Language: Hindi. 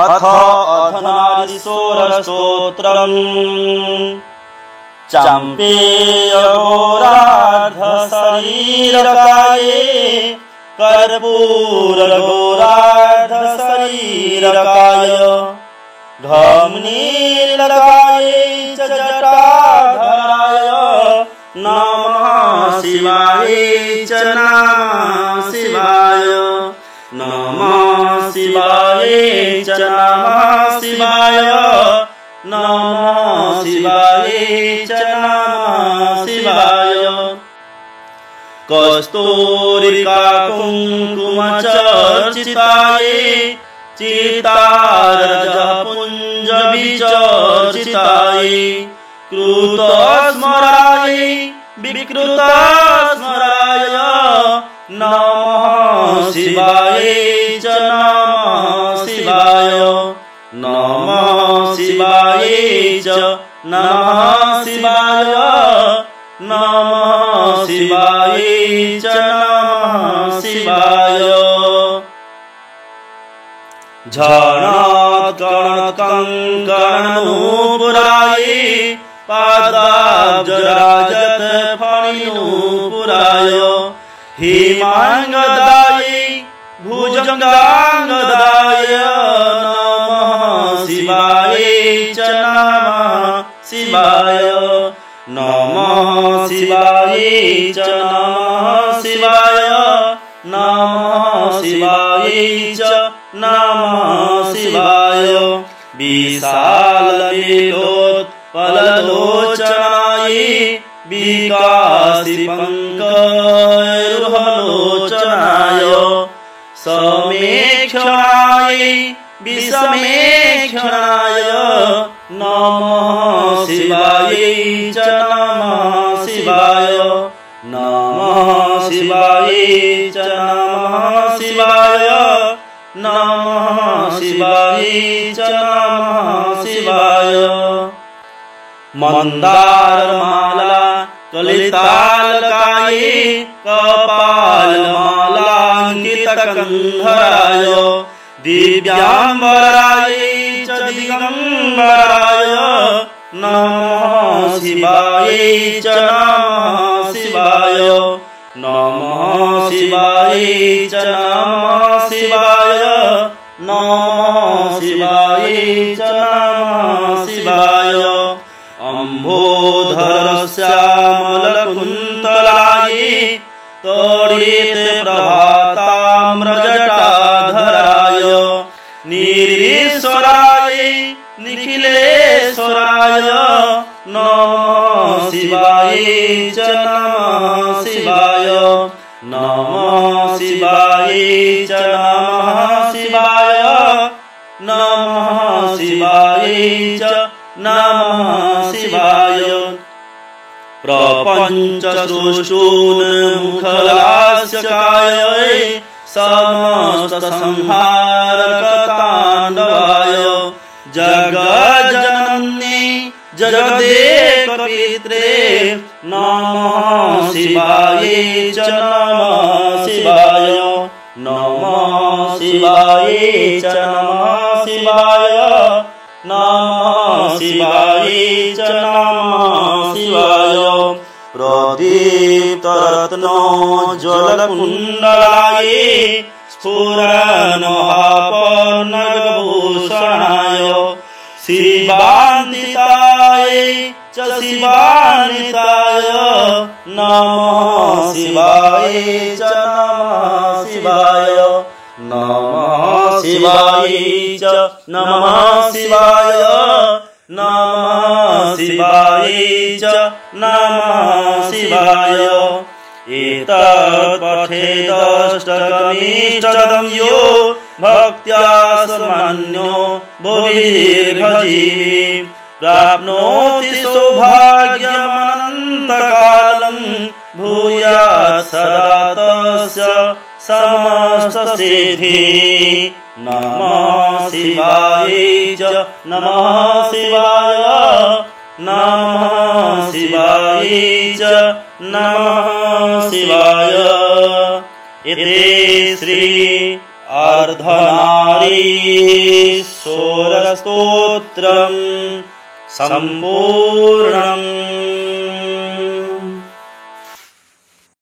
अथ अधनारीश्वरस्तोत्रम् चम्पेयघोरार्धशरीरकाये कर्पूरघोरार्धशरीरकाय घम्नीलकाये च जटाधराय नमः शिवाय च नमः शिवाय नमः शिवाय च नमः शिवाय नमः शिवाय च नमः शिवाय कस्तूरिका कुङ्कुमचर्चिताय चितारजपुञ्जविचर्चिताय कृतस्मराय विकृतस्मराय नमः शिवाय च नमः शिवाय नमः शिवाय च नमः शिवाय नमः शिवाय च नमः शिवाय झणात्कणकङ्कणनूपुराय पादाब्जराजतफणिनूपुराय हेमाङ्गदाय भुजङ्गाङ्गदाय नमः शिवाय च नमः शिवाय नमः शिवाय च नमः शिवाय नमः शिवाय च नमः शिवाय विशालविलोत्पललोचनाय विकासिपङ्कजरुहलोचनाय समेक्षणाय विषमेक्षणाय नमः शिवाय च नमः शिवाय नमः शिवाय च नमः शिवाय नमः शिवाय च नमः शिवाय मन्दारमाला कलितालकाय कपालमालाङ्कितकन्धराय दिव्याम्बराय च दिगम्बराय नमः शिवाय च नमः शिवाय नमः शिवाय च नमः शिवाय नमः शिवाय च नमः शिवाय अम्भोधरश्यामलकुन्तलाय तडितप्रभाताम्रजटाधराय निरीश्वराय निखिलेश्वराय नमः शिवाय च नमः शिवाय नमः शिवाय च नमः शिवाय नमः शिवाय च नमः शिवाय प्रपञ्चसृष्टून्मुखलास्यकाय समस्तसंहारकताण्डवाय जगज्जनन्ये जगदेकपित्रे नमः शिवाय च नमः शिवाय नमः शिवाय च नमः शिवाय नमः शिवाय च नमः शिवाय प्रदीप्तरत्नोज्ज्वलकुण्डलाय स्फुरन्महापर्णगभूषणाय शिवान्विताय च शिवान्विताय नमः शिवाय च नमः शिवाय नमः शिवाय च नमः शिवाय नमः शिवाय च नमः शिवाय एतत्पठेदष्टकमिष्टदं यो भक्त्या समन्यो भुविर्भजीवी प्राप्नोति सौभाग्यमनन्तकालं भूयात् सदा तस्य समस्तसिद्धिः नमः शिवाय च नमः शिवाय नमः शिवाय च नमः शिवाय इति श्री अर्धनारीश्वरस्तोत्रम् सम्पूर्णम्।